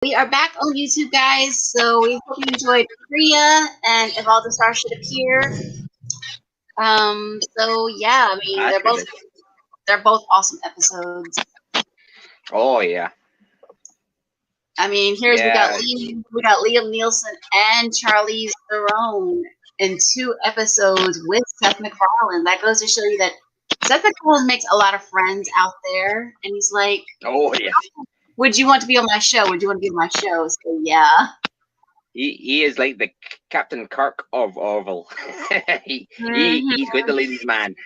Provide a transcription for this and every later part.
We are back on YouTube, guys. So we hope you enjoyed Priya and If All the Stars Should Appear. So yeah, I mean That's good. they're both awesome episodes. Oh yeah. I mean, we got Liam Nielsen and Charlize Theron in 2 episodes with Seth MacFarlane. That goes to show you that Seth MacFarlane makes a lot of friends out there, and he's like, oh yeah. Would you want to be on my show? Would you want to be on my show? So yeah. He is like the Captain Kirk of Orville. he's good, the ladies' man.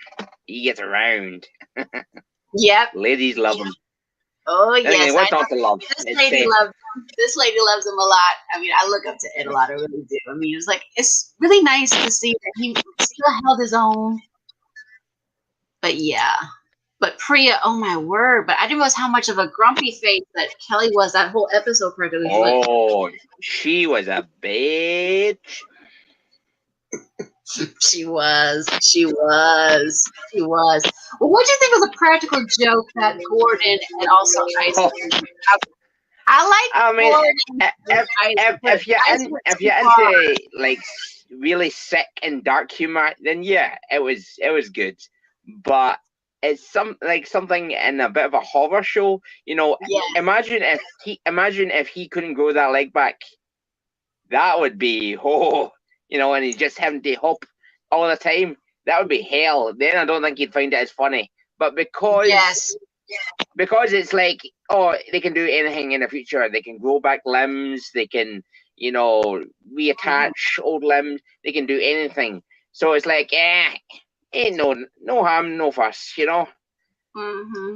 He gets around. Yep. Ladies love him. Oh yes. What's not to love? This lady loves him a lot. I mean, I look up to Ed a lot. I really do. I mean, it's really nice to see that he still held his own. But yeah. But Priya, oh my word! But I didn't realize how much of a grumpy face that Kelly was that whole episode. Oh, she was a bitch. She was. Well, what do you think was a practical joke that Gordon and also Ice? I mean, Gordon. If you're into like really sick and dark humor, then yeah, it was good. But it's something in a bit of a horror show. Imagine if he couldn't grow that leg back. That would be and he's just having to hop all the time. That would be hell. Then I don't think he'd find it as funny. But because it's like, they can do anything in the future. They can grow back limbs. They can, reattach old limbs. They can do anything. So it's like, ain't no harm, no fuss, Mm-hmm.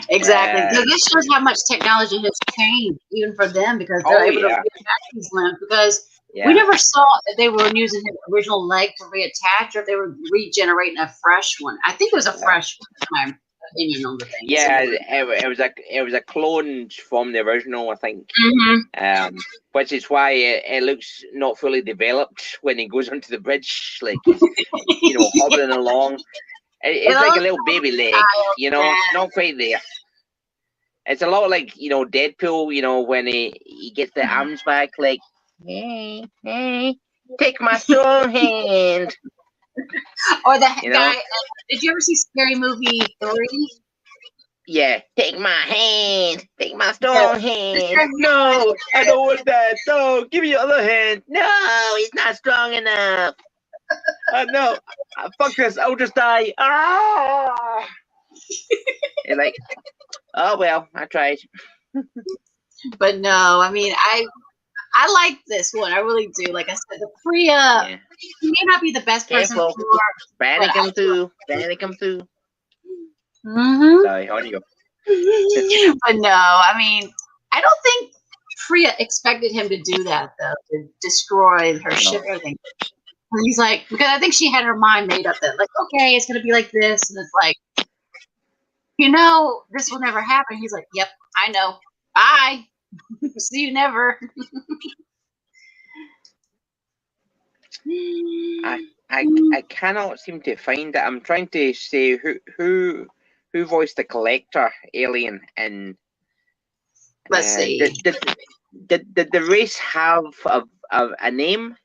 Exactly. This shows how much technology has changed, even for them, because they're able to reattach these limbs. Because we never saw if they were using his original leg to reattach, or if they were regenerating a fresh one. I think it was a fresh one, in my opinion on the thing. Yeah, it was a clone from the original, I think. Mm-hmm. Which is why it looks not fully developed when he goes onto the bridge, like he's hobbling along. It's like a little baby leg, not quite there. It's a lot like Deadpool, when he gets the arms back, like, hey, take my strong hand. Or the guy. Did you ever see Scary Movie 3? Yeah, take my hand, take my strong hand. No, I don't want that. No, give me your other hand. No, he's not strong enough. No, fuck this. I'll just die. Ah! You're like, oh well, I tried. But no, I mean, I like this one. I really do. Like I said, the Priya may not be the best person for Panic through. Mm-hmm. Sorry, how do you go? But no, I mean, I don't think Priya expected him to do that, though, to destroy her ship or anything. And he's like, because I think she had her mind made up that, like, okay, it's going to be like this. And it's like, this will never happen. He's like, yep, I know. Bye. See you never. I cannot seem to find it. I'm trying to say who voiced the collector alien in. Let's see. Did the race have a name?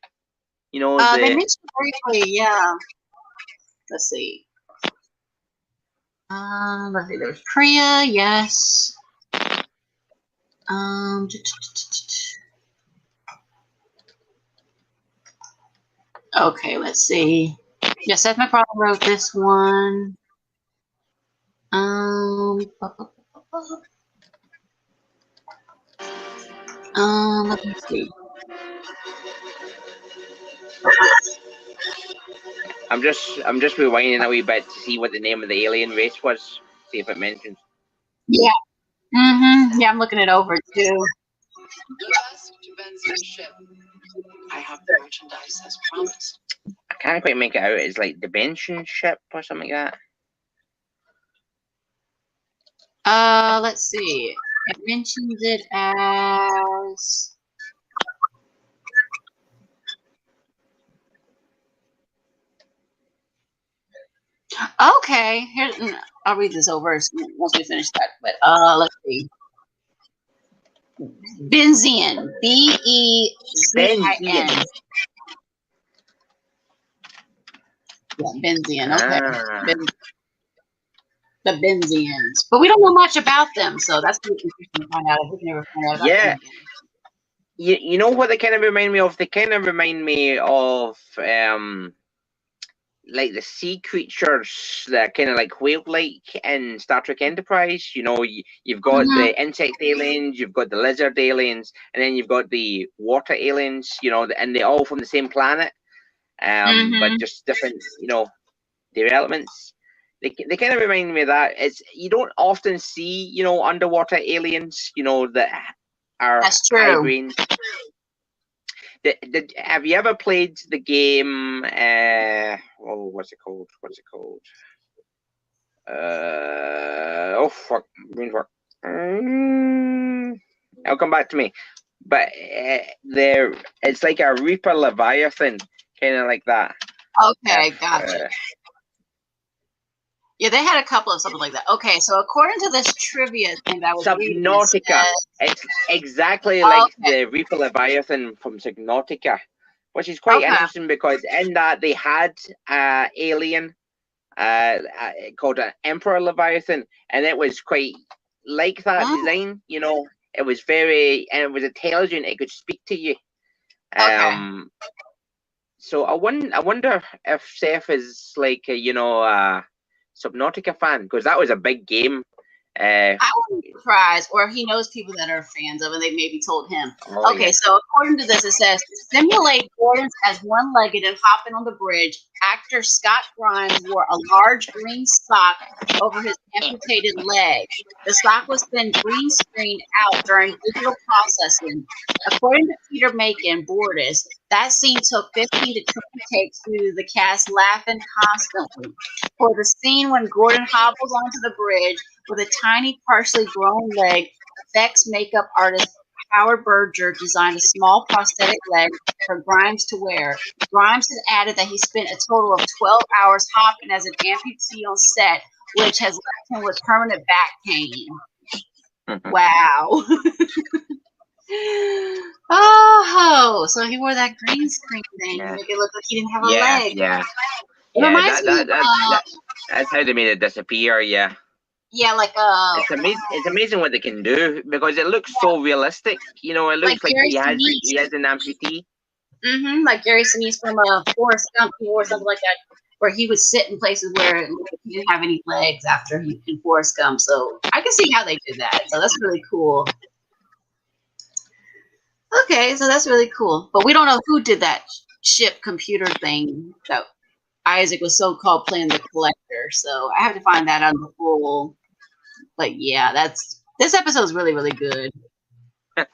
They mentioned briefly, yeah. Let's see. Let's see. There's Priya, yes. Okay, let's see. Yeah, Seth MacFarlane wrote this one. Let me see. I'm just rewinding a wee bit to see what the name of the alien race was. See if it mentions. Yeah. Mm-hmm. Yeah, I'm looking it over too. I have the merchandise as promised. I can't quite make it out. It's like Dimension Ship or something like that. Let's see. It mentions it as. Okay, I'll read this over once we finish that. But let's see. Benzian. B-E-Z-I-N. Yeah, Benzian. Okay. The Benzians. But we don't know much about them, so that's really interesting to find out. We've never found out about them again. You know what they kind of remind me of? They kind of remind me of like the sea creatures that are kind of like whale-like in Star Trek Enterprise. You know, you've got the insect aliens, you've got the lizard aliens, and then you've got the water aliens. You know, and they're all from the same planet, but just different, you know, developments. They kind of remind me of that. You don't often see, you know, underwater aliens, you know, that are high range. Have you ever played the game? What's it called? Oh fuck, brain fuck. It'll come back to me. But it's like a Reaper Leviathan, kind of like that. Okay, gotcha. Yeah, they had a couple of something like that. Okay, so according to this trivia thing that was Subnautica, it's exactly like the Reaper Leviathan from Subnautica, which is quite interesting because in that they had an alien called an Emperor Leviathan, and it was quite like that design. You know, it was it was intelligent. It could speak to you. So I wonder if Seth is like a Subnautica fan, because that was a big game. I wouldn't be surprised, or he knows people that are fans of it, they maybe told him. So according to this, it says, to simulate Gordon's as one-legged and hopping on the bridge, actor Scott Grimes wore a large green sock over his amputated leg. The sock was then green screened out during digital processing. According to Peter Macon, Bordis, that scene took 15 to 20 takes due to the cast laughing constantly. For the scene when Gordon hobbles onto the bridge with a tiny, partially grown leg, effects makeup artist Howard Berger designed a small prosthetic leg for Grimes to wear. Grimes has added that he spent a total of 12 hours hopping as an amputee on set, which has left him with permanent back pain. Wow. Oh, so he wore that green screen thing to make it look like he didn't have a leg. It reminds me that's how they made it disappear. Yeah, like it's amazing what they can do because it looks so realistic. You know, it looks like he has an amputee. Like Gary Sinise from Forrest Gump or something like that, where he would sit in places where he didn't have any legs after he in Forrest Gump. So I can see how they did that. So that's really cool. Okay, so that's really cool. But we don't know who did that ship computer thing that Isaac was so-called playing the collector. So I have to find that on the full. But yeah, this episode is really, really good. I'm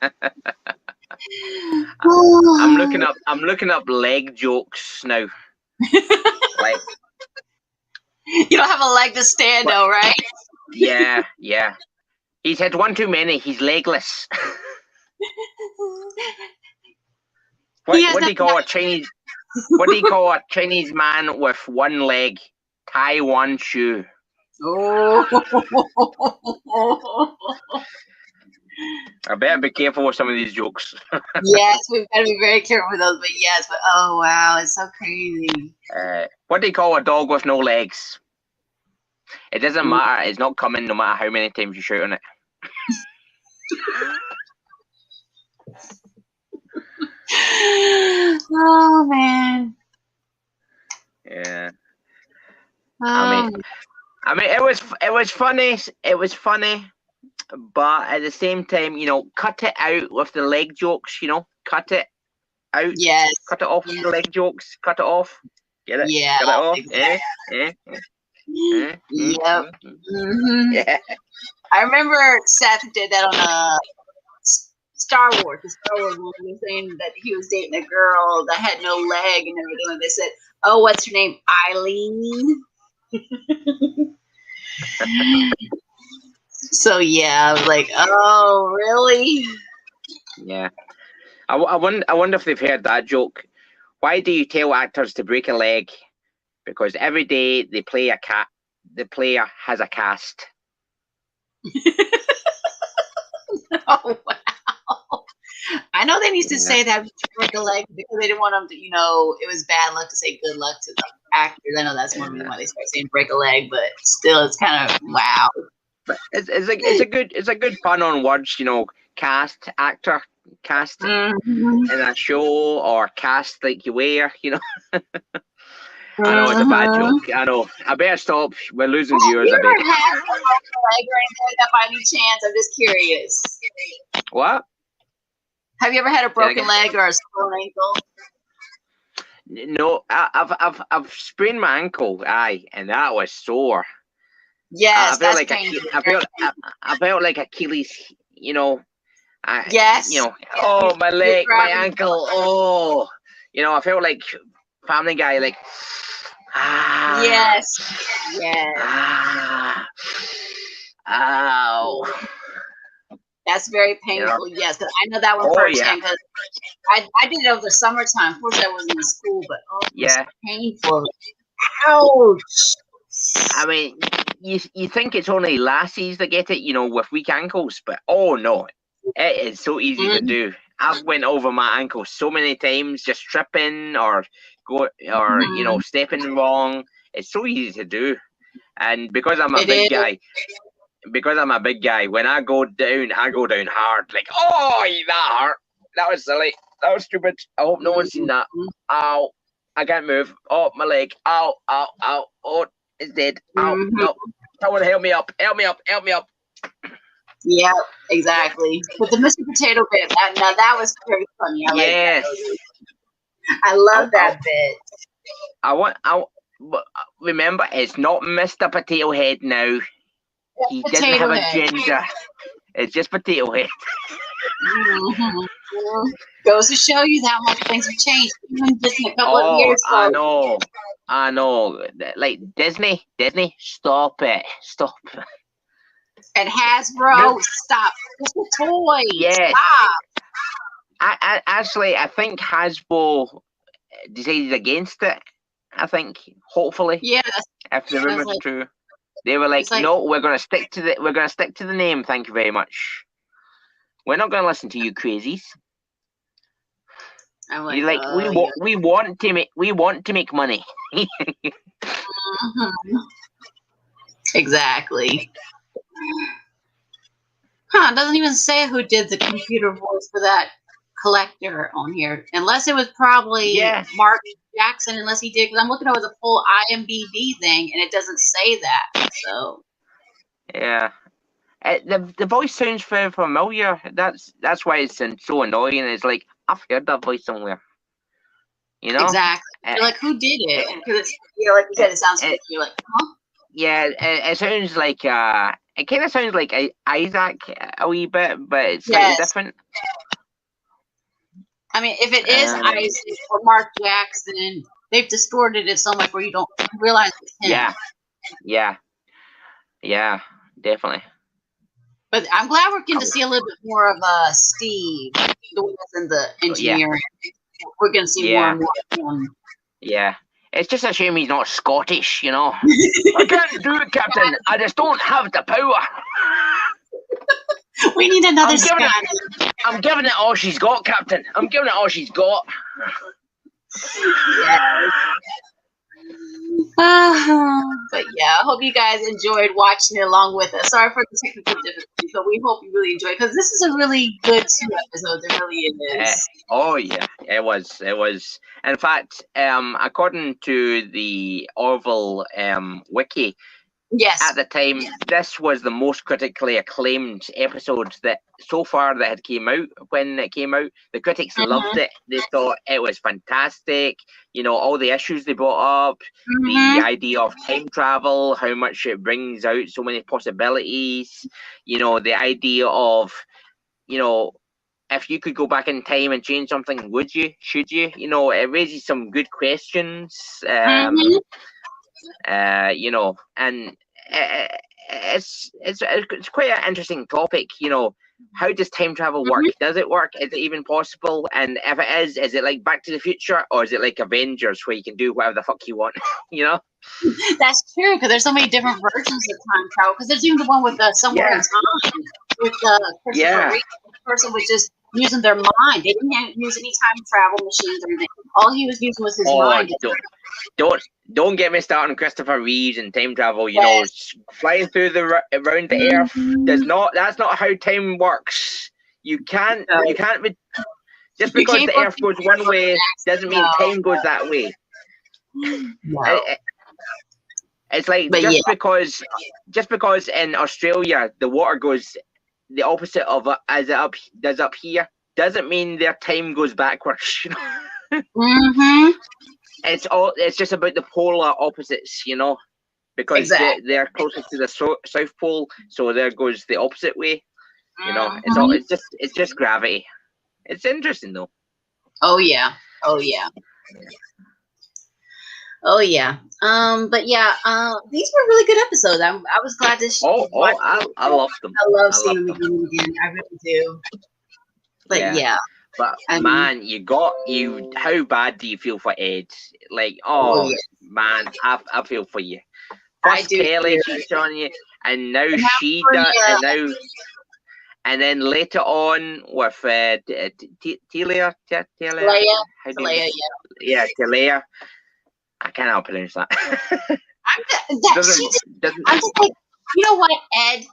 looking up leg jokes now. Like, you don't have a leg to stand though, right? Yeah. He's had one too many. He's legless. What do you call a Chinese? What do you call a Chinese man with one leg? Taiwan shoe. Oh. I better be careful with some of these jokes. Yes, we've got to be very careful with those. But yes, oh wow, it's so crazy. What do you call a dog with no legs? It doesn't matter. It's not coming no matter how many times you shout on it. Oh man. Yeah. I mean, it was funny. It was funny, but at the same time, cut it out with the leg jokes. Cut it out. Yes. Cut it off with the leg jokes. Cut it off. Get it? Yeah. Cut it off. Exactly. Yep. Yeah. I remember Seth did that on Star Wars. The Star Wars movie, was saying that he was dating a girl that had no leg and everything. And they said, "Oh, what's her name? Eileen." So yeah, I was like, "Oh, really?" Yeah. I wonder if they've heard that joke. Why do you tell actors to break a leg? Because every day they play the player has a cast. Oh wow. know they need to say that break a leg because they didn't want them to, it was bad luck to say good luck to the actors. I know that's one reason why they start saying break a leg, but still, it's kind of wow. But it's a good pun on words, cast actor, cast in a show, or cast like you wear, I know it's a bad joke. I know. I better stop. We're losing viewers a bit. Have you ever had a broken leg or anything like that by any chance? I'm just curious. What? Have you ever had a broken leg or a sprained ankle? No, I've sprained my ankle, and that was sore. Yes, I felt like Achilles, Yes. oh, my leg, my ankle, oh, I felt like Family Guy, like, yes. Ow. That's very painful, yes. Cause I know that one firsthand because I did it over the summertime. Of course, I wasn't in school, but it was painful. Ouch. I mean, you think it's only lassies that get it, with weak ankles, but oh no, it is so easy to do. I've went over my ankle so many times, just tripping or stepping wrong. It's so easy to do, and because I'm a big guy, when I go down hard. Like, oh, that hurt. That was silly. That was stupid. I hope no one's seen that. Ow. I can't move. Oh, my leg. Ow, ow, ow. Oh, it's dead. Ow, no. Someone help me up. Help me up. Help me up. Yeah, exactly. But the Mr. Potato bit, that was very funny. I love that bit. Remember, it's not Mr. Potato Head now. He doesn't have a gender. It's just Potato Head. Goes to show you how much things have changed even just in a couple of years. I know. Like Disney, stop it. And Hasbro, stop. It's a toy. Yes. Stop. I think Hasbro decided against it. I think, hopefully. Yeah. If the rumors are true. They were like, no, we're gonna stick to the name, thank you very much. We're not gonna listen to you crazies. You're like, we want to make money. Exactly. It doesn't even say who did the computer voice for that collector on here, unless it was probably Mark Jackson, unless he did, because I'm looking over the full IMDb thing and it doesn't say that. So yeah, the voice sounds very familiar. That's why it's so annoying. It's like, I've heard that voice somewhere. Exactly. You're like, who did it? Because it's like you said, it sounds familiar. You're like, huh? Yeah, it sounds like it kind of sounds like Isaac a wee bit, but it's slightly different. I mean, if it is Isaac or Mark Jackson, they've distorted it so much where you don't realize it's him. Yeah, definitely. But I'm glad we're getting to see a little bit more of Steve, the one that's in the engineering. We're going to see more and more of him. Yeah. It's just a shame he's not Scottish, I can't do it, Captain. I just don't have the power. We need another Scottish. I'm giving it all she's got, Captain. I'm giving it all she's got. Yeah. But yeah, I hope you guys enjoyed watching it along with us. Sorry for the technical difficulties, but we hope you really enjoyed, because this is a really good 2 episodes. It really is. Oh yeah, it was. In fact, according to the Orville wiki, at the time, this was the most critically acclaimed episode that so far that had came out. When it came out, the critics loved it. They thought it was fantastic. All the issues they brought up, the idea of time travel, how much it brings out so many possibilities. The idea of, if you could go back in time and change something, would you? Should you? It raises some good questions. And it's quite an interesting topic. How does time travel work? Does it work? Is it even possible? And if it is it like Back to the Future, or is it like Avengers where you can do whatever the fuck you want? That's true, because there's so many different versions of time travel. Because there's even the one with Somewhere in Time with Christopher Reeve. person was just using their mind. They didn't use any time travel machines or anything. All he was using was his mind. Don't get me started on Christopher Reeves and time travel. You know, flying through around the earth that's not how time works. You can't be, just because the earth goes one way doesn't mean time goes that way. No. It's like just because in Australia the water goes the opposite of it as it does up here doesn't mean their time goes backwards. You know? Mm-hmm. It's just about the polar opposites, you know, because they're closest to the South Pole, so there goes the opposite way. You know, it's just gravity. It's interesting though. Oh yeah. But yeah, these were really good episodes. I was glad to. I loved them. I love seeing them again. I really do. But yeah. But man, how bad do you feel for Ed? Like, man, I feel for you. First Kelly cheats on you, and now she does, and then later on with Talia. Talia. I cannot pronounce that. I'm just like, you know what, Ed?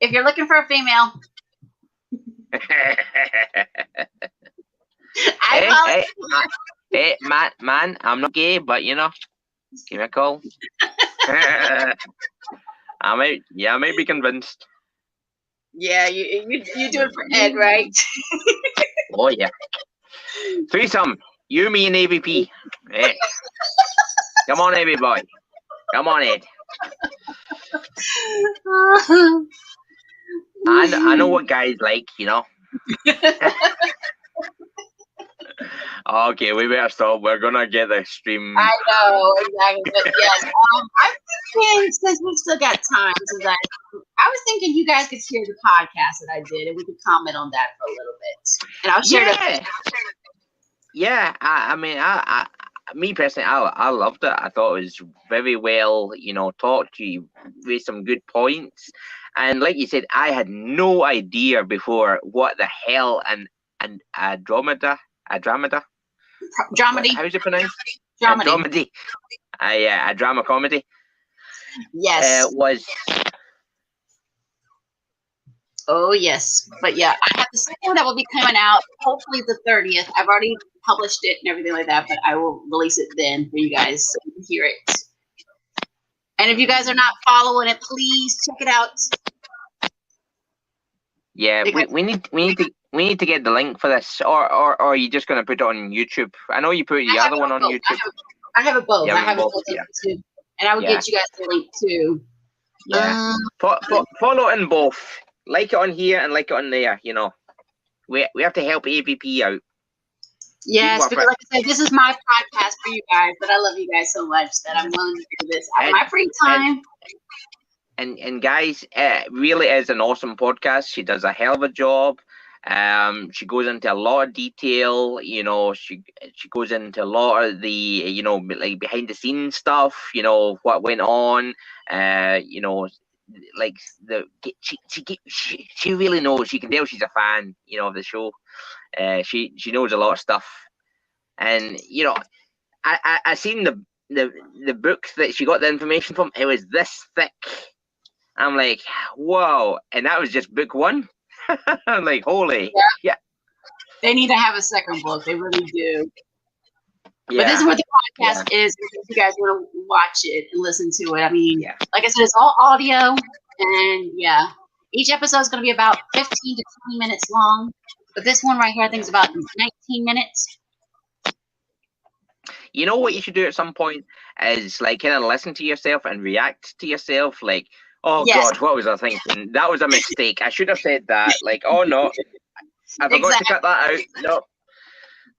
If you're looking for a female. Hey, man, I'm not gay, but you know, give me a call. I might be convinced. Yeah, you do it for Ed, right? Oh yeah. Threesome, you, me, and AVP. Hey. Come on, Abby boy. Come on, Ed. I know what guys like, you know. Okay, we better stop. We're gonna get the stream. I know, exactly. But yes, I'm thinking, since we still got time, I was thinking you guys could hear the podcast that I did, and we could comment on that for a little bit. And I'll share it. Yeah, I mean, me personally, I loved it. I thought it was very well, you know, talked to you with some good points. And like you said, I had no idea before what the hell an Andromeda. Dramedy. How's it pronounced? Dramedy. A drama comedy. Yes. Was. Oh yes, but yeah, I have the second one that will be coming out. Hopefully the 30th. I've already published it and everything like that, but I will release it then for you guys so you can hear it. And if you guys are not following it, please check it out. Yeah, we need to get the link for this, or are you just going to put it on YouTube? I know you put the other one on YouTube. I have it both. Yeah, I have it both too, and I will get you guys the link too. Yeah, follow it in both. Like it on here and like it on there. You know, we have to help AVP out. Yes, because like I said, this is my podcast for you guys, but I love you guys so much that I'm willing to do this at my free time. And guys, it really is an awesome podcast. She does a hell of a job. She goes into a lot of detail. You know, she goes into a lot of the, you know, like behind the scenes stuff. You know, what went on. You know, like she really knows. You can tell she's a fan, you know, of the show. She knows a lot of stuff. And you know, I seen the book that she got the information from. It was this thick. I'm like, whoa, and that was just book one. I'm like, holy, yeah. They need to have a second book. They really do. Yeah. But this is what the podcast is. If you guys want to watch it and listen to it, I mean, like I said, it's all audio, and each episode is going to be about 15 to 20 minutes long. But this one right here, I think, is about 19 minutes. You know what you should do at some point is like kind of listen to yourself and react to yourself, like, oh God, what was I thinking? That was a mistake. I should have said that. Like, oh no, I forgot to cut that out. No,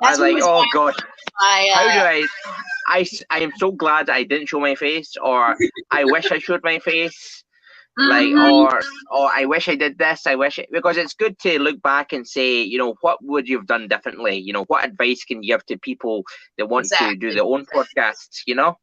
I was like, oh God, how do I am so glad I didn't show my face, or I wish I showed my face, like, or I wish I did this. Because it's good to look back and say, you know, what would you have done differently? You know, what advice can you give to people that want to do their own podcasts? You know.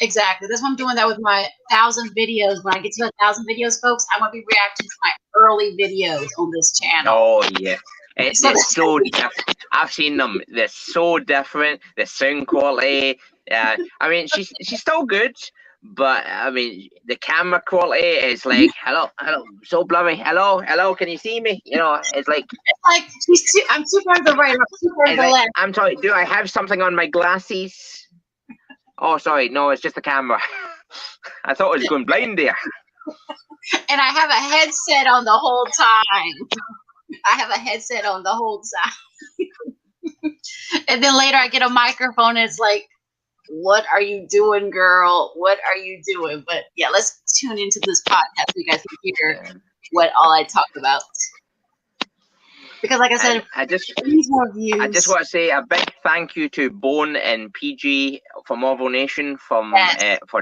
Exactly. That's why I'm doing that with my 1,000 videos. When I get to 1,000 videos, folks, I'm going to be reacting to my early videos on this channel. Oh, yeah. It's so different. I've seen them. They're so different. The sound quality. I mean, she's still good, but I mean, the camera quality is like, hello, so blurry. Hello, can you see me? You know, it's like I'm too far to the right. I'm too far to the left. I'm sorry. Do I have something on my glasses? Oh, sorry. No, it's just the camera. I thought I was going blind there. And I have a headset on the whole time. And then later I get a microphone and it's like, what are you doing, girl? What are you doing? But yeah, let's tune into this podcast so you guys can hear what all I talk about. Because like I said, I just more views. I just want to say a big thank you to Bone and PG from Orville Nation for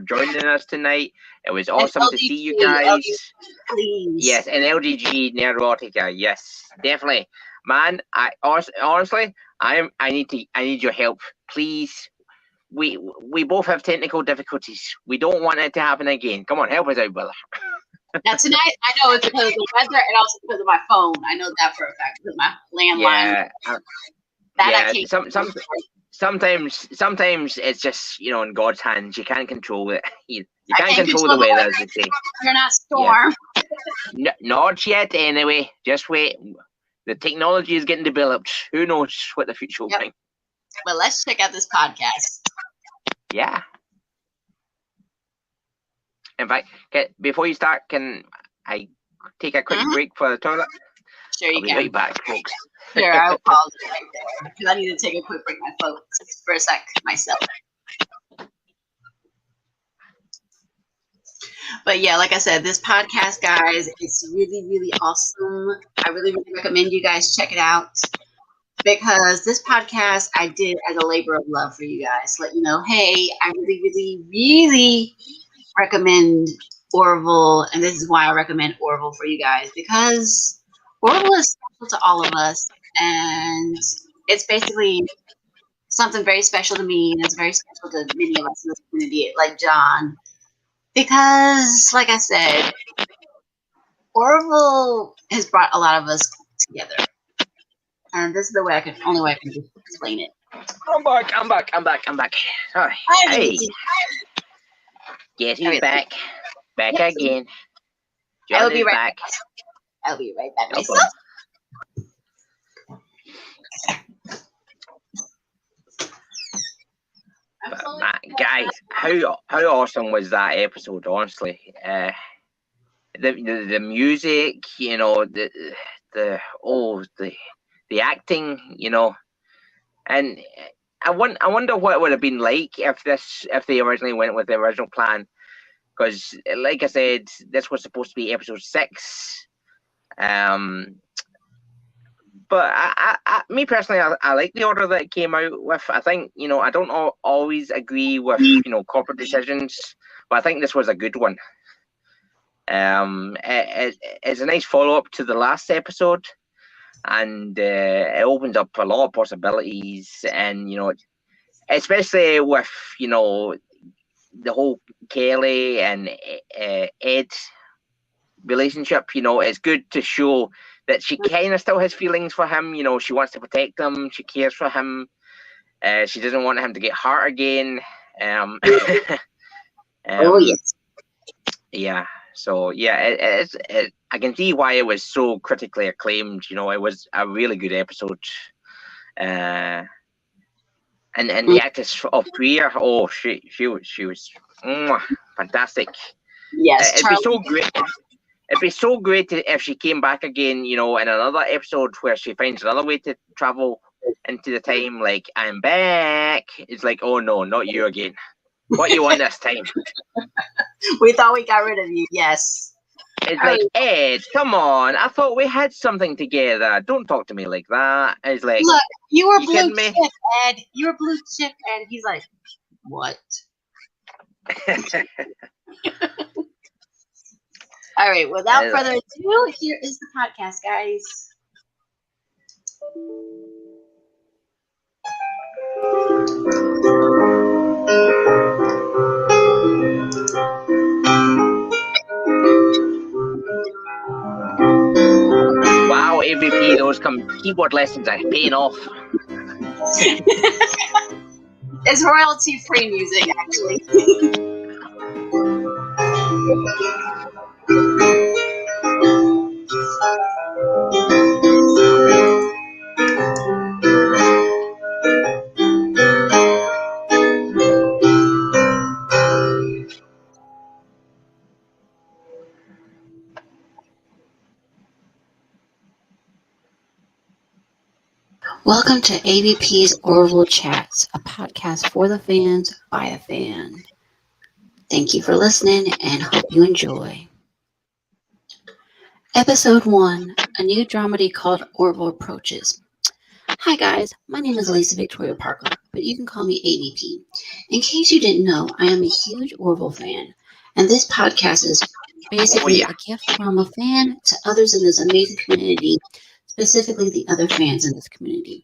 joining us tonight. It was awesome to see you guys. LDG, please. Yes, and LDG Neurotica. Yes, definitely, man. I honestly, I need your help, please. We both have technical difficulties. We don't want it to happen again. Come on, help us out, brother. Now tonight, I know it's because of the weather and also because of my phone. I know that for a fact because my landline. Sometimes it's just, you know, in God's hands. You can't control it. You can't control the weather, as they say. You're not storm. Yeah. Not yet, anyway. Just wait. The technology is getting developed. Who knows what the future will bring? But let's check out this podcast. Yeah. In fact, before you start, can I take a quick break for the toilet? Sure, you I'll be can. right back, folks. Sure, I'll pause it right there because I need to take a quick break, my folks, for a sec myself. But yeah, like I said, this podcast, guys, it's really, really awesome. I really, really recommend you guys check it out. Because this podcast I did as a labor of love for you guys. Let you know, hey, I really, really, really recommend Orville. And this is why I recommend Orville for you guys. Because Orville is special to all of us. And it's basically something very special to me. And it's very special to many of us in this community, like John. Because, like I said, Orville has brought a lot of us together. And this is the only way I can explain it. I'm back. Sorry. Hey. Yes, he's back. Back again. I'll be right back. I'll be right back myself. But, guys, how awesome was that episode? Honestly, the music, you know, the acting, you know, and I wonder what it would have been like if they originally went with the original plan, because like I said, this was supposed to be episode 6, but me personally, I like the order that it came out with. I think, you know, I don't always agree with, you know, corporate decisions, but I think this was a good one. It's a nice follow-up to the last episode. And it opens up a lot of possibilities, and you know, especially with, you know, the whole Kelly and Ed relationship. You know, it's good to show that she kind of still has feelings for him. You know, she wants to protect him. She cares for him. She doesn't want him to get hurt again. Oh yes. Yeah. So yeah, I can see why it was so critically acclaimed. You know, it was a really good episode, and the actress of Priya, oh, she was fantastic. Yes, it'd be so great. It'd be so great if she came back again. You know, in another episode where she finds another way to travel into the time. Like, I'm back. It's like, oh no, not you again. What you want this time? We thought we got rid of you. Yes. It's like, Ed, come on. I thought we had something together. Don't talk to me like that. It's like, look, you were blue chip, Ed. You were blue chip, Ed. He's like, what? All right. Without further ado, here is the podcast, guys. Wow, AVP, those keyboard lessons are paying off. It's royalty-free music, actually. Welcome to AVP's Orville Chats, a podcast for the fans by a fan. Thank you for listening and hope you enjoy. Episode 1, a new dramedy called Orville Approaches. Hi guys, my name is Lisa Victoria Parker, but you can call me AVP. In case you didn't know, I am a huge Orville fan, and this podcast is basically a gift from a fan to others in this amazing community, specifically the other fans in this community.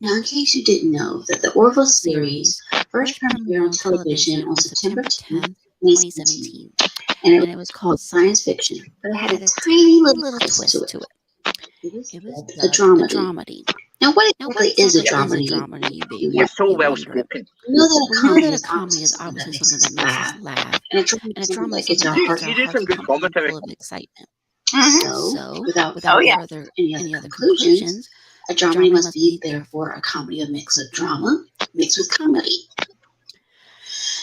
Now, in case you didn't know, that the Orville series first premiered on television on September 10th, 2017, and it was called science fiction, but it had a tiny little twist to it. It was a dramedy. Now, what exactly is a dramedy? You're so well spoken. We know that a comedy is obviously something that makes us laugh, and a drama that gets our hearts full of excitement. So, without further any other conclusions, a dramedy must be, therefore, a comedy, a mix of drama mixed with comedy.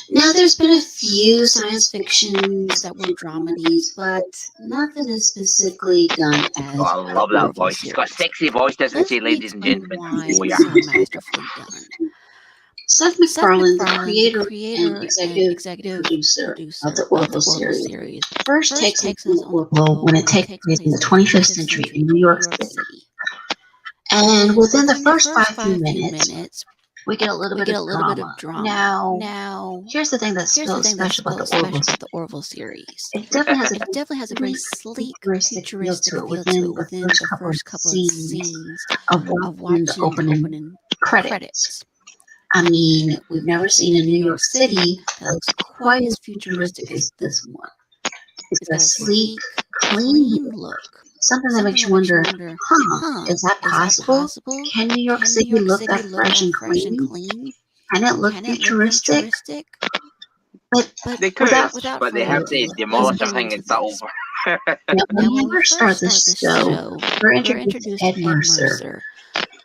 Now, there's been a few science fictions that were dramedies, but nothing is specifically done as. Oh, I love that voice. He's got a sexy voice, doesn't he, ladies and gentlemen? Oh, yeah. So masterfully done. Seth MacFarlane, the creator and executive producer of the Orville series, first takes us on Orville when it takes place in the 25th century in New York City. And within the first 5 minutes, we get a little bit of drama. Now, here's the thing that's so special about the Orville series. It definitely has a very sleek, futuristic feel to it within the first couple of scenes of watching the opening credits. I mean, we've never seen a New York City that looks quite as futuristic as this one. It's got a sleek, clean look. Something that makes you wonder, is that possible? Can New York City look that fresh and clean? Can it look futuristic? But they could, but they have to demolish everything and start over. When we first start this show, we're introduced to Ed Mercer.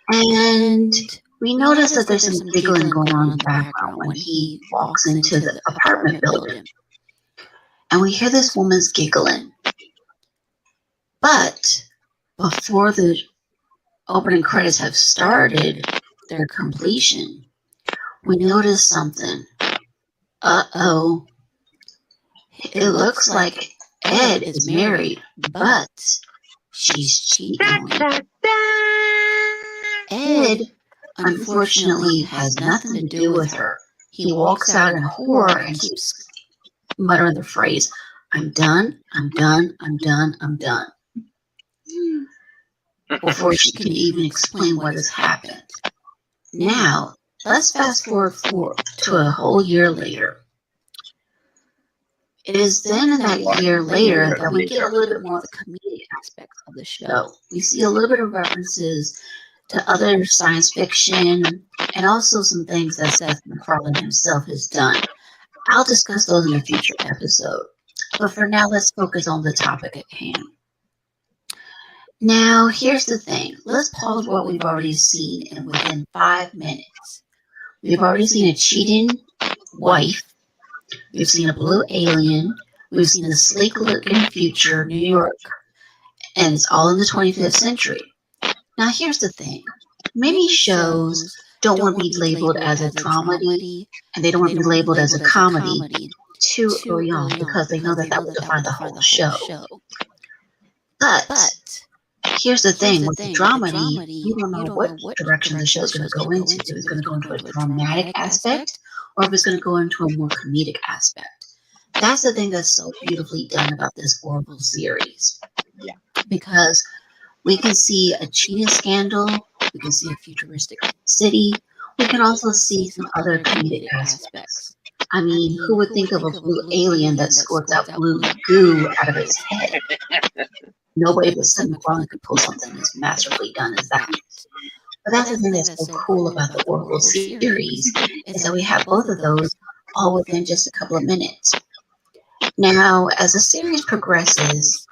And we notice that there's some giggling going on in the background when he walks into the apartment building. And we hear this woman's giggling. But before the opening credits have started their completion, we notice something. Uh-oh. It looks like Ed is married, but she's cheating on him. Ed, unfortunately, has nothing to do with her. He walks out in horror and keeps muttering the phrase, I'm done, I'm done, I'm done, I'm done. Before she can even explain what has happened. Now, let's fast forward to a whole year later. It is then in that year later that we get a little bit more of the comedic aspects of the show. We see a little bit of references to other science fiction and also some things that Seth MacFarlane himself has done. I'll discuss those in a future episode. But for now, let's focus on the topic at hand. Now, here's the thing. Let's pause what we've already seen in within 5 minutes. We've already seen a cheating wife. We've seen a blue alien. We've seen a sleek-looking future New York. And it's all in the 25th century. Now, here's the thing. Many shows don't want to be labeled as a dramedy, and they don't want to be labeled as a comedy too early on because they know that would define the whole show. But here's the thing, with the dramedy, you don't know what direction the show's going to go into. If it's going to go into a dramatic aspect, or if it's going to go into a more comedic aspect. That's the thing that's so beautifully done about this Orville series. Yeah. Because we can see a cheating scandal, we can see a futuristic city, we can also see some other comedic aspects. I mean, who would think of a blue alien that squirts out blue goo out of its head? nobody but Seth MacFarlane could pull something as masterfully done as that. But that's the thing that's so cool about the Orville series, is that we have both of those all within just a couple of minutes. Now, as the series progresses,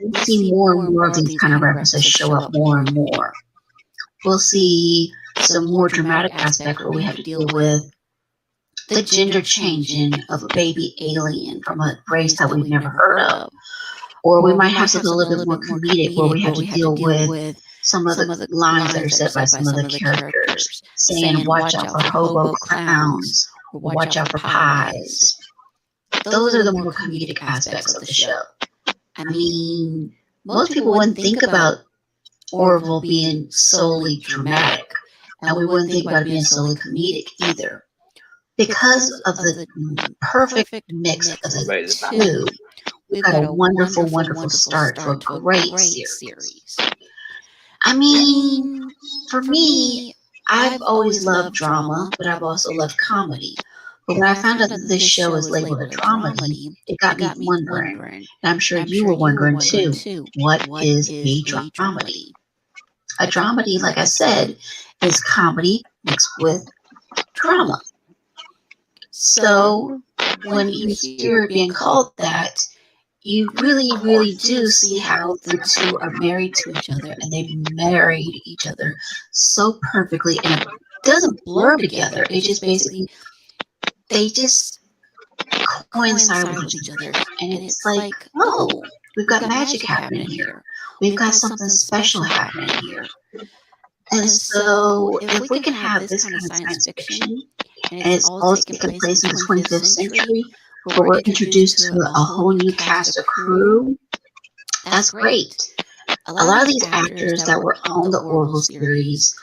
we see more and more of these kind of references show up more and more. We'll see some more dramatic aspects where we have to deal with the gender changing of a baby alien from a race that we've never heard of. Or we might have something a little bit more comedic where we have to deal with some of the lines that are said by some of the characters, saying, watch out for hobo clowns, or watch out for pies. Those are the more comedic aspects of the show. I mean, most people wouldn't think about Orville being solely dramatic, and we wouldn't think about it being solely comedic either. Because of the perfect mix of the two, we've got a wonderful, wonderful start to a great series. I mean, for me, I've always loved drama, but I've also loved comedy. But when I found out that this show is labeled a dramedy, it got me wondering, and I'm sure you were wondering too, what is a dramedy? A dramedy, like I said, is comedy mixed with drama. So when you hear it being called that, you really, really do see how the two are married to each other, and they've married each other so perfectly, and it doesn't blur together. It just basically, they just coincide with each other, and it's like, oh, we've got magic happening here. We've got something special happening here. And so if we can have this kind of science fiction, and it's all taking place in the 25th century, where we're introduced to a whole new cast of crew, that's great. A lot of these actors that were on the Orville series,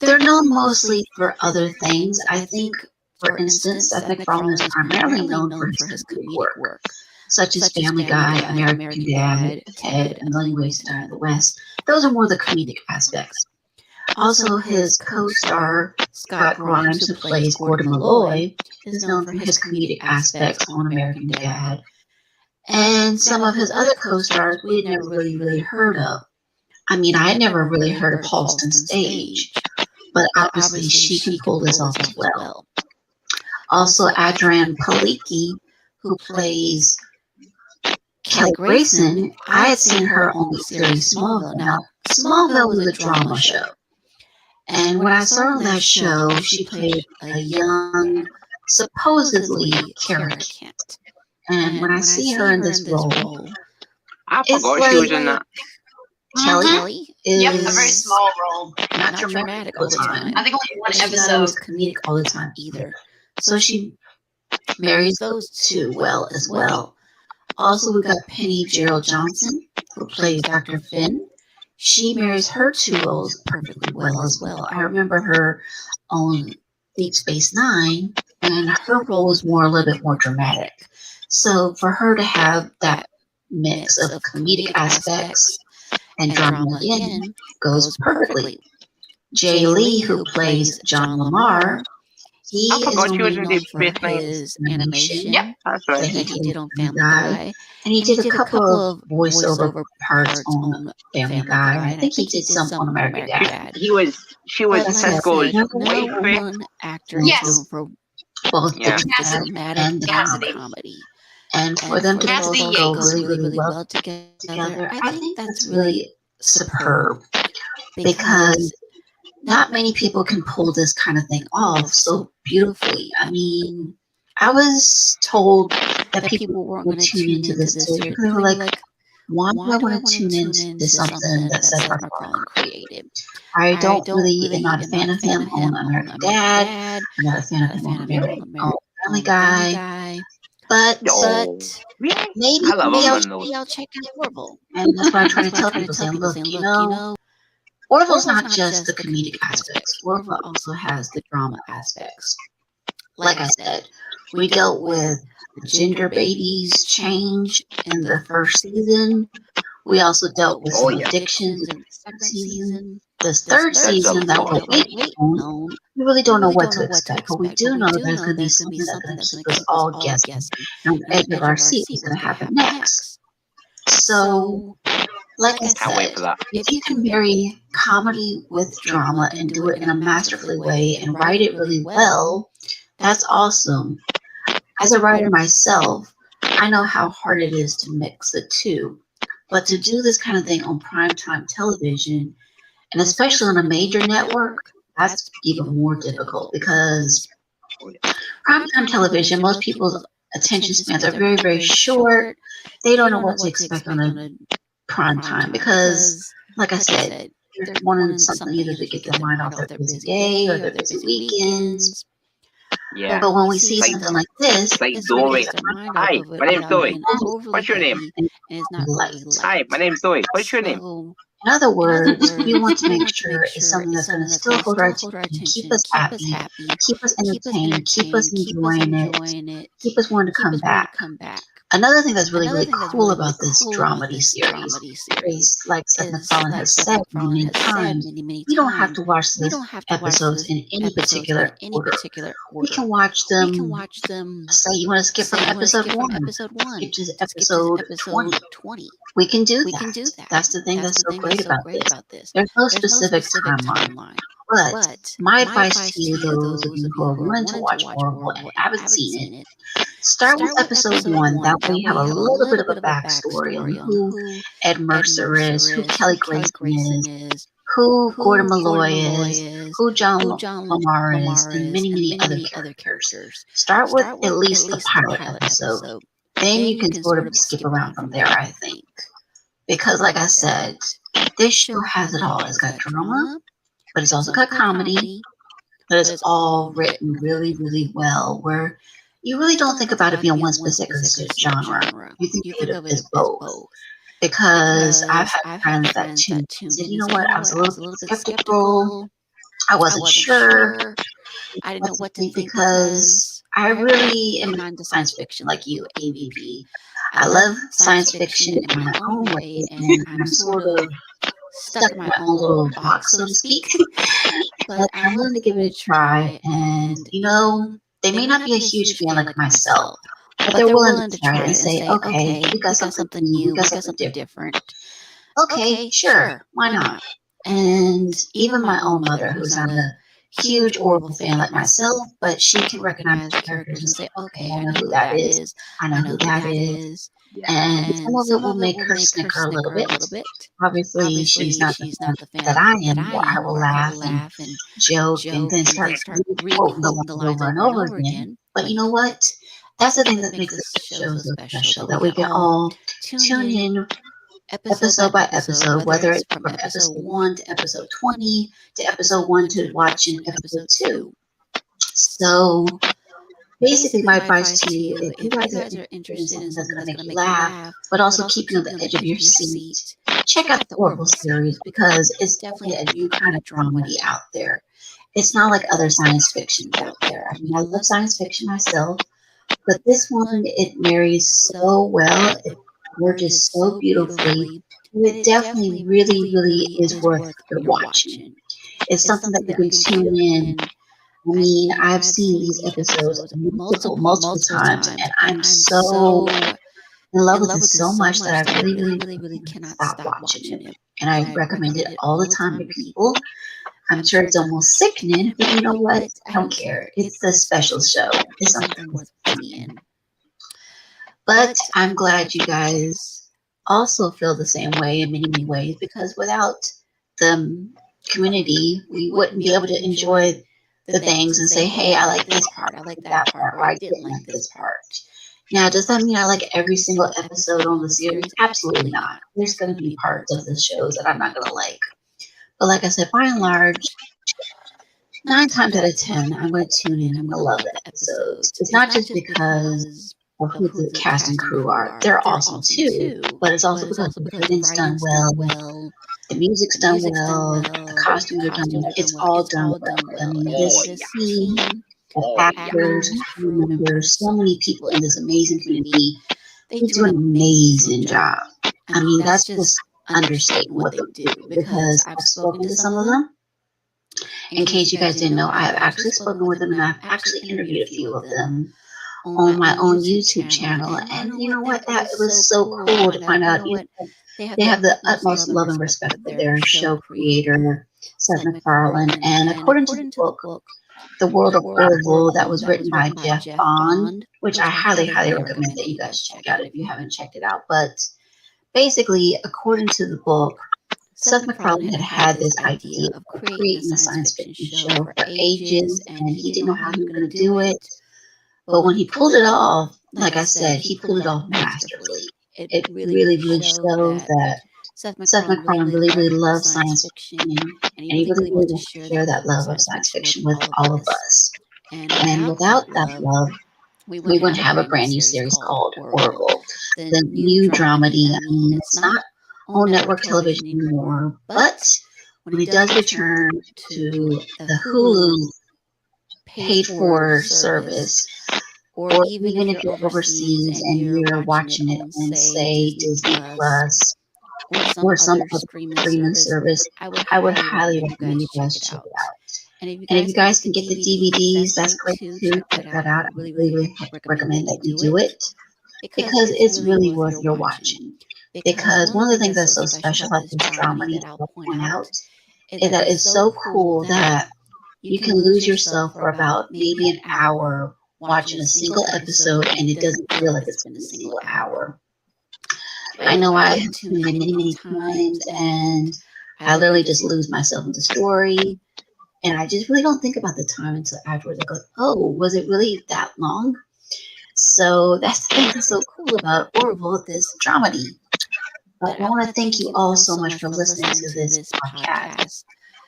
they're known mostly for other things. I think, for instance, Seth MacFarlane is primarily known for his comedic work, such as Family Guy, American Dad, Ted, and A Million Ways to Die in the West. Those are more the comedic aspects. Also, his co-star, Scott Grimes, who plays Gordon Malloy, is known for his comedic aspects on American Dad. And some of his other co-stars we had never really heard of. I mean, I had never really heard of Halston Stage, but obviously she can pull this off as well. Also, Adrienne Palicki, who plays Kelly Grayson, I had seen her on the series Smallville. Now, Smallville was a drama show. And when I saw her on that show, she played a young, supposedly Kara Kent. And when I see her in this role, I forgot she was in that. Kelly is a very small role. Not dramatic all the time. I think only one She's episode. not always comedic all the time either. So she marries those two well as well. Also, we've got Penny Gerald Johnson, who plays Dr. Finn. She marries her two roles perfectly well as well. I remember her on Deep Space Nine, and her role was a little bit more dramatic. So for her to have that mix of comedic aspects and drama again goes perfectly. Jay Lee, who plays John Lamar, he is only known for his animation that he did on Family Guy, and he did a couple of voiceover parts on Family Guy. I think he did some on American Dad. She was Cisco's No wife. one actor is known for both the dramatic and the comedy. And for them to both go really, really well together, I think that's really superb, because not many people can pull this kind of thing off so beautifully. I mean, I was told that people weren't going to tune into this series. They were like, why do I want to tune into something that Seth MacFarlane created? I don't really, am not a fan of him on American Dad. I'm not a fan of him on Family Guy. But maybe I'll check out Orville. And that's what I'm trying to tell people. Saying, look, you know, Orville's not just the comedic aspects. Orville also has the drama aspects. Like I said, we dealt with the gender babies change in the first season. We also dealt with some addictions in the second season. This third season that we're waiting on, we really don't know what to expect, but we do know that there's going to be something that's going to keep us all guessing. And the edge of our seat is going to happen next. So like I Can't wait said, for that. if you can marry comedy with drama and do it in a masterfully way and write it really well, that's awesome. As a writer myself, I know how hard it is to mix the two. But to do this kind of thing on primetime television, and especially on a major network, that's even more difficult because primetime television, most people's attention spans are very, very short. They don't know what to expect on a prime time because, like I said, they're wanting something either to get their mind off their busy day or their busy weekends. Yeah. But when we see something like this, Like it's Zoe. their mind Hi, off of it my name's without Zoe. being overly What's your name? heavy, and it's not really light. Hi, my name's Zoe. What's your name? So, in other words, we want to we make sure it's something that's going to still hold our attention, keep us happy, keep us entertained, keep us enjoying it, keep us wanting to come back. Another thing that's really, really cool about this dramedy series is, like Seth MacFarlane has said many times, we don't have to watch these episodes in any particular order. We can watch them, say you want to skip from episode 1, skip to episode 20. We can do that. That's the thing that's so great about this. There's no specific timeline. But my advice to you, those of you who are wanting to watch Orville and haven't seen it, start with episode 1. That way you have a little bit of a backstory on who Ed Mercer is, who Kelly Grayson is, who Gordon Malloy is, who John Lamar is, and many, many other characters. Start with at least the pilot episode. Then you can sort of skip around from there, I think. Because like I said, this show has it all. It's got drama, but it's also got comedy, but it's all written really, really well, where you really don't think about it being one specific genre. You think of it as both. Because I've had friends that tuned in and said, you know what, I was a little bit skeptical. I wasn't sure. I didn't know what to think because I really am into science fiction like you, AVP. I love science fiction in my own way, and I'm sort of stuck in my own little box, so to speak. But I'm willing to give it a try, and they may not be a huge fan like myself, but they're willing to try it and say, okay, we got something new, we got something different. Okay, sure, why not? And even my own mother, who's not a huge Orville fan like myself, but she can recognize the characters and say, okay, I know who that is. I know who that is. And some of it will make her snicker a little bit. Obviously, she's not the fan that I am, where I will laugh and joke and then start re-quoting the lines over and over again. But you know what? That's the thing that makes this show so special, that we can all tune in episode by episode, whether it's from episode 1 to episode 20 to episode 1 to watching episode 2. So basically, my advice to you, if you guys are interested in something that's going to make you laugh, but also keep you on the edge of your seat, check out the Orville series, because it's definitely a new kind of dramedy out there. It's not like other science fiction out there. I mean, I love science fiction myself, but this one, it marries so well. It merges so beautifully. It definitely really, really is worth your watching. It's something that you can tune in. I mean, I've seen these episodes multiple times, and I'm so in love with it so much that I really, really cannot stop watching it. And I recommend it all the time to people. I'm sure it's almost sickening, but you know what? I don't care. It's the special show. It's something worth being. But I'm glad you guys also feel the same way in many, many ways, because without the community, we wouldn't be able to enjoy the things and say, hey, I like this part, I like that part, or I didn't like this part. Now, does that mean I like every single episode on the series? Absolutely not. There's going to be parts of the shows that I'm not going to like. But like I said, by and large, 9 times out of 10, I'm going to tune in. I'm going to love the episodes. It's not just because of who the cast and crew are. They're awesome too. But it's also because the writing's done well, the music's done well, the costumes are done well. It's all done well. I mean, this scene, the actors, crew members, so many people in this amazing community, they do an amazing job. I mean, that's just understating what they do, because I've spoken to some of them. In case you guys didn't know, I have actually spoken with them, and I've actually interviewed a few of them on my own YouTube channel. And you know what? That it was so cool to find out. They have the utmost love and respect for their show creator, Seth MacFarlane. And according to the book, The World of Orville, that was written by Jeff Bond, which I highly, highly recommend that you guys check out if you haven't checked it out. But basically, according to the book, Seth MacFarlane had this idea of creating a science fiction show for ages, and he didn't know how he was going to do it. But when he pulled it off, like I said, he pulled it off masterfully. It really, really shows that Seth MacFarlane really, really loves science fiction, and he really, really wants to share that love of science fiction with all of us. And without that love, we wouldn't have a brand new series called Orville, the new dramedy. I mean, it's not on network television anymore, but when it does return to the Hulu paid-for service, or even if you're overseas and you're watching it on, say, Disney Plus or some other streaming service, I would highly recommend you guys check it out. And if you guys can get the DVDs, that's great too. Check that out. I really, really recommend that you do it because it's really worth your watching. Because one of the things that's so special about this drama that I'll point out is that it's so cool that you can lose yourself for about maybe an hour watching a single episode, and it doesn't feel like it's been a single hour. I know I have tuned in many, many times, and I literally just lose myself in the story, and I just really don't think about the time until afterwards. I go, oh, was it really that long? So that's the thing that's so cool about Orville, this dramedy. But I want to thank you all so much for listening to this podcast.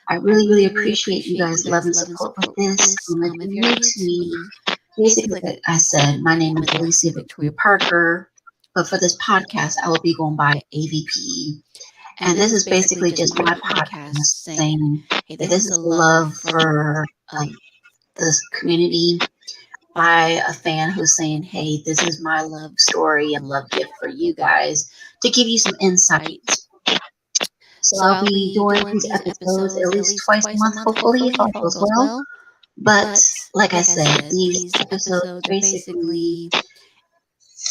I really, really appreciate you guys' love and support with this. If you're new to me, basically, like I said, my name is Alicia Victoria Parker. But for this podcast, I will be going by AVP. And this is basically just my podcast saying, hey, this is love for this community by a fan who's saying, hey, this is my love story and love gift for you guys to give you some insight. So I'll be doing these episodes at least twice a month, hopefully, if all goes well. But like I said, these episodes are basically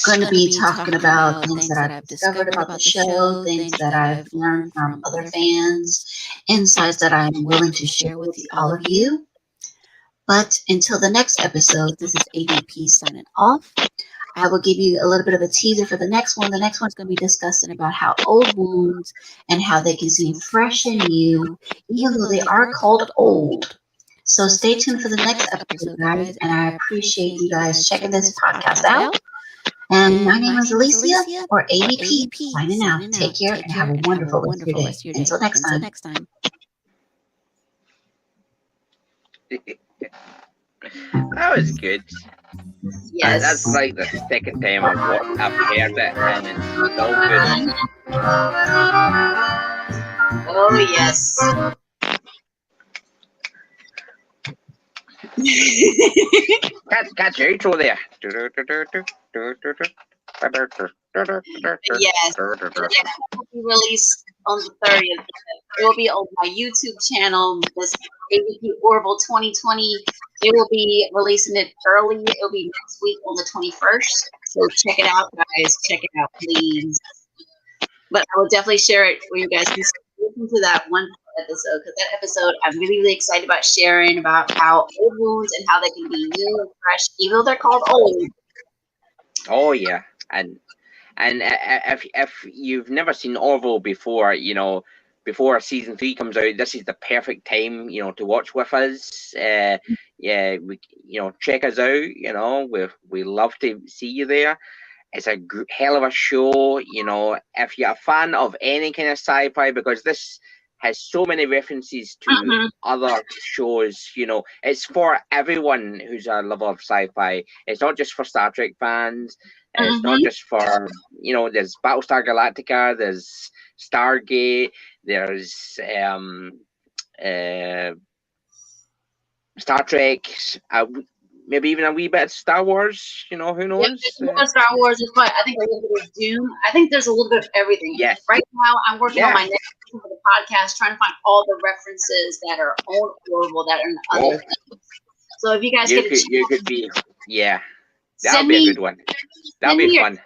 going to be talking about things that I've discovered about the show, things that I've learned from other fans, insights that I'm willing to share with all of you. But until the next episode, this is AVP signing off. I will give you a little bit of a teaser for the next one. The next one's going to be discussing about how old wounds and how they can seem fresh and new, even though they are called old. So stay tuned for the next episode, guys, and I appreciate you guys checking this podcast out. And my name is Alicia, or AVP, signing out. Take care and have a wonderful rest of your day. Until next time. That was good. Yes. That's like the second time I've heard it, and it's still good. Oh, yes. Catch your intro there. Yes. The next one will be released on the 30th. It will be on my YouTube channel, this AVP Orville 2020. They will be releasing it early. It will be next week on the 21st. So check it out, guys. Check it out, please. But I will definitely share it where you guys can listen to that one episode, because that episode I'm really, really excited about sharing about how old wounds and how they can be new and fresh, even though they're called old. Oh yeah, and if you've never seen Orville before, before season 3 comes out, this is the perfect time, to watch with us. Yeah, check us out. We love to see you there. It's a hell of a show. If you're a fan of any kind of sci-fi, because this has so many references to other shows. It's for everyone who's a lover of sci-fi. It's not just for Star Trek fans. It's not just for, there's Battlestar Galactica, there's Stargate, there's Star Trek, maybe even a wee bit of Star Wars, who knows? Yeah, Star Wars is quite, I think a little bit of Dune. I think there's a little bit of everything. Yes. Right now, I'm working on my next for the podcast, trying to find all the references that are on Orville that are in other things. So if you guys you could be, yeah. That'll be a good one. That'll be fun.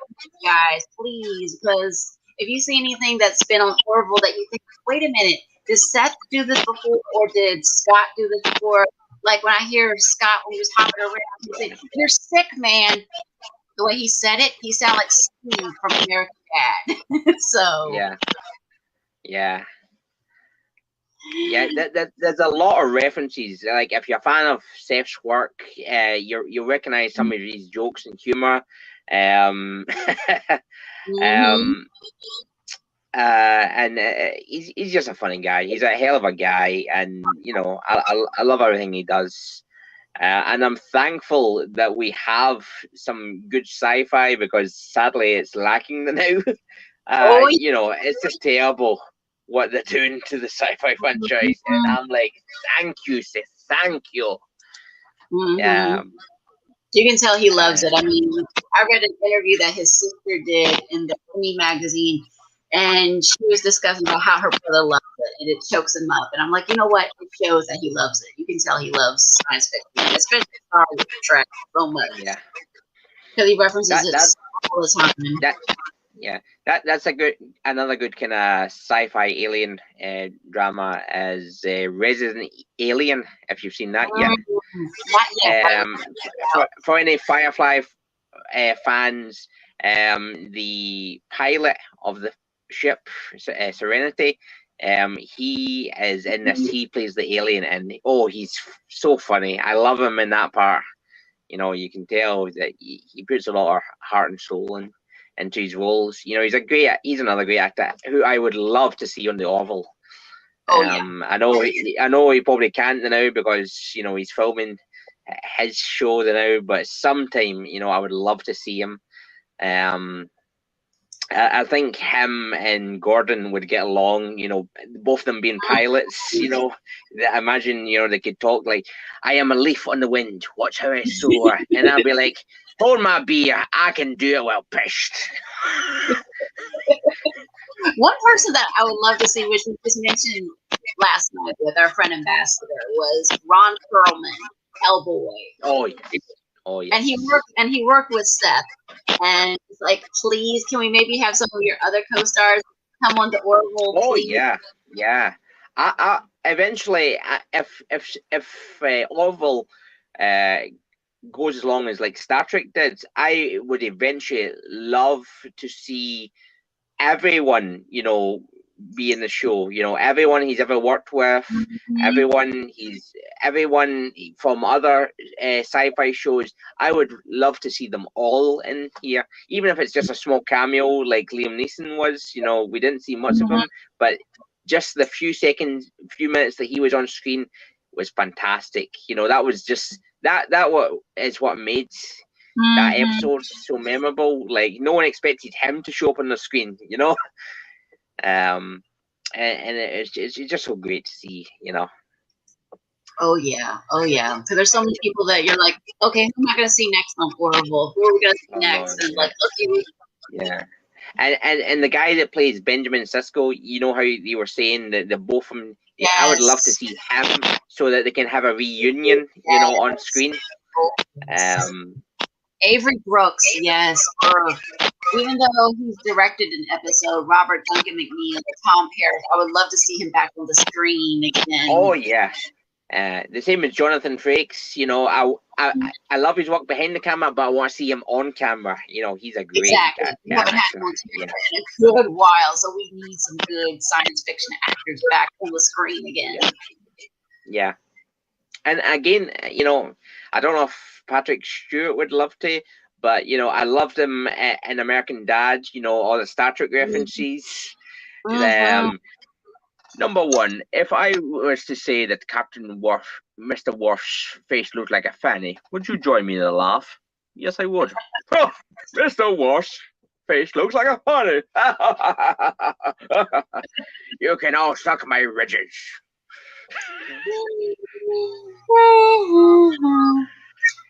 Guys, please, because if you see anything that's been on Orville that you think, wait a minute, did Seth do this before or did Scott do this before? Like when I hear Scott when he was hopping around, he said, "You're sick, man." The way he said it, he sounded like Steve from American Dad. So yeah. There's a lot of references. Like if you're a fan of Seth's work, you recognize some of his jokes and humor. And he's just a funny guy. He's a hell of a guy, and I love everything he does. And I'm thankful that we have some good sci-fi because sadly it's lacking now. It's just terrible what they're doing to the sci-fi franchise, and I'm like, thank you, Seth, thank you. You can tell he loves it. I mean, I read an interview that his sister did in the Emmy magazine, and she was discussing about how her brother loves it, and it chokes him up. And I'm like, you know what? It shows that he loves it. You can tell he loves science fiction, especially Star Wars Trek so much. Yeah, because he references it all the time. That's another good kind of sci-fi alien drama is Resident Alien. If you've seen that yet, for any Firefly fans, the pilot of the ship Serenity, he is in this. He plays the alien, and he's so funny. I love him in that part. You can tell that he puts a lot of heart and soul into his roles. He's another great actor who I would love to see on the Orville. I know he probably can't now because he's filming his show now, but sometime I would love to see him. I think him and Gordon would get along, both of them being pilots, I imagine, they could talk like, I am a leaf on the wind, watch how I soar. And I'll be like, hold my beer, I can do it well pissed. One person that I would love to see, which we just mentioned last night with our friend Ambassador, was Ron Perlman, Hellboy. Oh yeah. And he worked with Seth, and it's like, please, can we maybe have some of your other co-stars come on the Orville? Please? Yeah. I eventually, if Orville goes as long as like Star Trek did, I would eventually love to see everyone, be in the show. Everyone he's ever worked with, everyone from other sci-fi shows. I would love to see them all in here, even if it's just a small cameo like Liam Neeson was. We didn't see much of him, but just the few minutes that he was on screen was fantastic. That was just that is what made that episode so memorable. Like, no one expected him to show up on the screen, and it's just so great to see, Oh yeah. Because there's so many people that you're like, okay, who am I gonna see next on Orville? Who are we gonna see next? And like, okay. Yeah. And the guy that plays Benjamin Sisko, how you were saying that the both of them, yes. I would love to see him so that they can have a reunion, on screen. Avery Brooks, yes. Even though he's directed an episode, Robert Duncan McNeil, Tom Paris, I would love to see him back on the screen again. Oh yeah. The same as Jonathan Frakes, I love his work behind the camera, but I want to see him on camera. He's a great actor. We haven't had one in a good while, so we need some good science fiction actors back on the screen again. Yeah. And again, I don't know if Patrick Stewart would love to, but I loved him in American Dad. All the Star Trek references. Number one, if I was to say that Captain Worf, Mr. Worf's face looked like a fanny, would you join me in a laugh? Yes, I would. Oh, Mr. Worf's face looks like a fanny. You can all suck my ridges.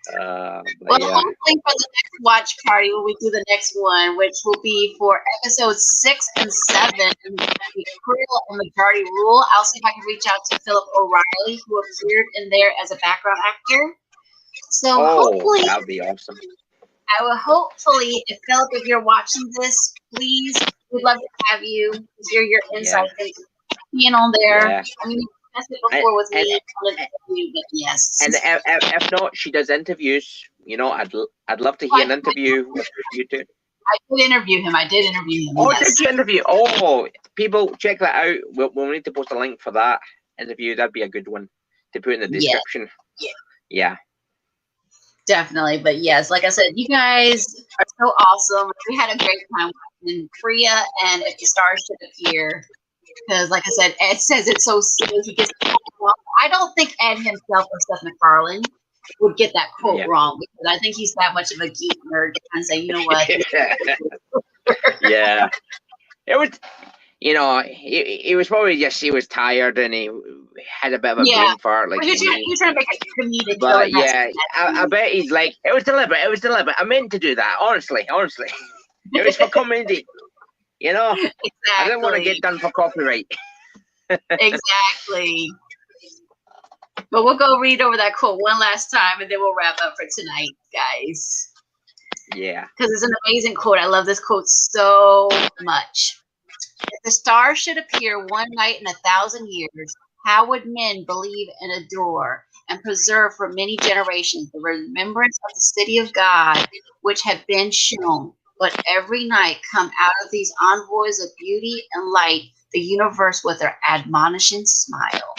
Hopefully for the next watch party when we do the next one, which will be for episodes 6 and 7, the Krill and Majority Rule. I'll see if I can reach out to Philip O'Reilly, who appeared in there as a background actor. So hopefully that would be awesome. I will hopefully, if Philip, if you're watching this, please, we'd love to have you hear your insights into being on there. Yeah. I mean, you discussed it before with me, but yes. And if not, she does interviews. You know, I'd love to hear an interview with you two. I did interview him. Oh, yes. did you interview? Oh, people, check that out. We'll need to post a link for that interview. That'd be a good one to put in the description. Yeah. Definitely. But yes, like I said, you guys are so awesome. We had a great time watching Priya and If the Stars Should Appear. Because, like I said, Ed says it so silly. He gets it wrong. I don't think Ed himself or Seth MacFarlane would get that quote wrong, because I think he's that much of a geek nerd to kind of say, you know what? Yeah. It was, you know, he was probably just, he was tired and he had a bit of a brain fart. Like, he's trying to make it comedic. But yeah, I bet he's like, it was deliberate. I meant to do that. Honestly. It was for comedy. You know? Exactly. I didn't want to get done for copyright. Exactly. But we'll go read over that quote one last time, and then we'll wrap up for tonight, guys. Yeah. Because it's an amazing quote. I love this quote so much. If the stars should appear one night in 1,000 years, how would men believe and adore and preserve for many generations the remembrance of the city of God, which had been shown, but every night come out of these envoys of beauty and light, the universe with their admonishing smile.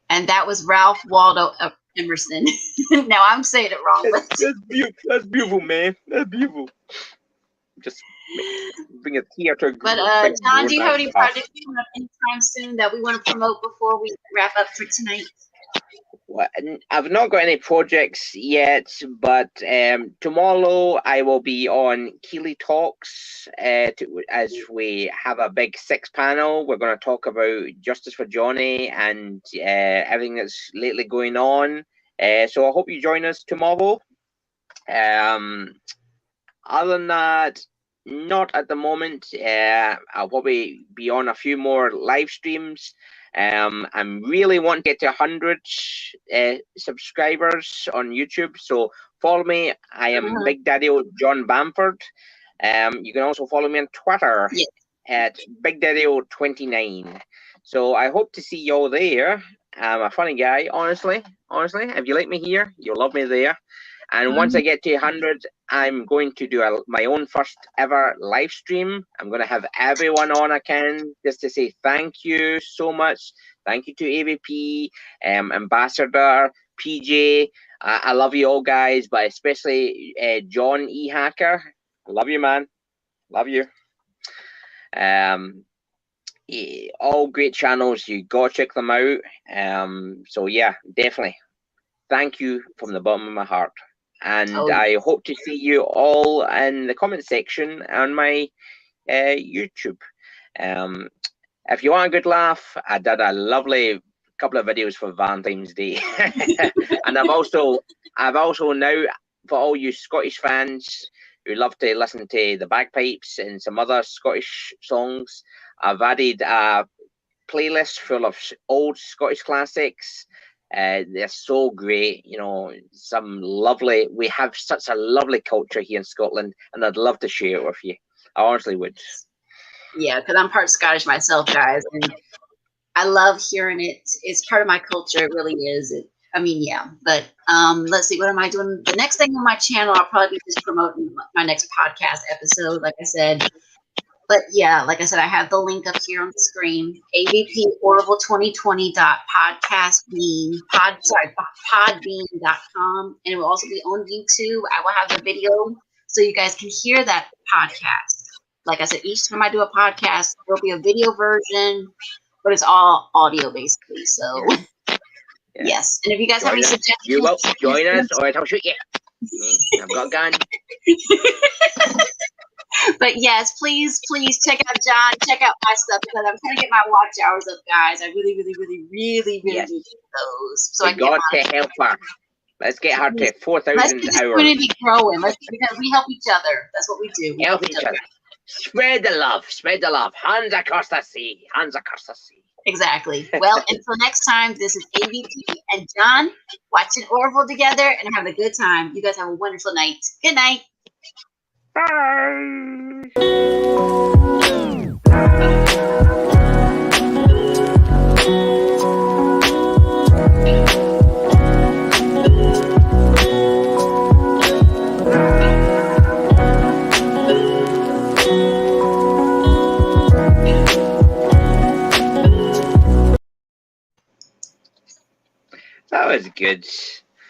And that was Ralph Waldo Emerson. Now I'm saying it wrong. But That's beautiful, man. That's beautiful. Just bring a tear to. But John, do you have any projects coming up anytime soon that we want to promote before we wrap up for tonight? Well, I've not got any projects yet, but tomorrow I will be on Keeley Talks as we have a big 6 panel. We're going to talk about Justice for Johnny and everything that's lately going on. So I hope you join us tomorrow. Other than that, not at the moment. I'll probably be on a few more live streams. I'm really wanting to get to 100 subscribers on YouTube, so follow me. I am Big Daddy John Bamford. You can also follow me on Twitter at Big Daddy 29. So I hope to see y'all there. I'm a funny guy, honestly. If you like me here, you'll love me there. And once I get to 100, I'm going to do my own first ever live stream. I'm going to have everyone on I can just to say thank you so much. Thank you to AVP, Ambassador, PJ. I love you all, guys, but especially John E. Hacker. I love you, man. Love you. All great channels. You got to check them out. So, yeah, definitely. Thank you from the bottom of my heart. And I hope to see you all in the comment section on my YouTube. If you want a good laugh, I did a lovely couple of videos for Valentine's Day. And I've also now, for all you Scottish fans who love to listen to the bagpipes and some other Scottish songs, I've added a playlist full of old Scottish classics. They're so great, you know, we have such a lovely culture here in Scotland, and I'd love to share it with you. I honestly would. Yeah, because I'm part Scottish myself, guys, and I love hearing it. It's part of my culture. It really is. But let's see, what am I doing? The next thing on my channel, I'll probably be just promoting my next podcast episode, like I said. But yeah, like I said, I have the link up here on the screen. AVP Orville 2020.podbean.com, and it will also be on YouTube. I will have the video so you guys can hear that podcast. Like I said, each time I do a podcast, there'll be a video version, but it's all audio basically. So yes, and if you guys have any suggestions, you will join us, or I'll shoot you. I've got a gun. But yes, please check out John, check out my stuff, because I'm trying to get my watch hours up, guys. I really need those. So we got to help her. Let's get her to 4,000 hours. Let's community growing. Because we help each other. That's what we do. Help each other. Spread the love. Hands across the sea. Exactly. Well, until next time, this is ABT and John watching Orville together and having a good time. You guys have a wonderful night. Good night. Bye. That was good.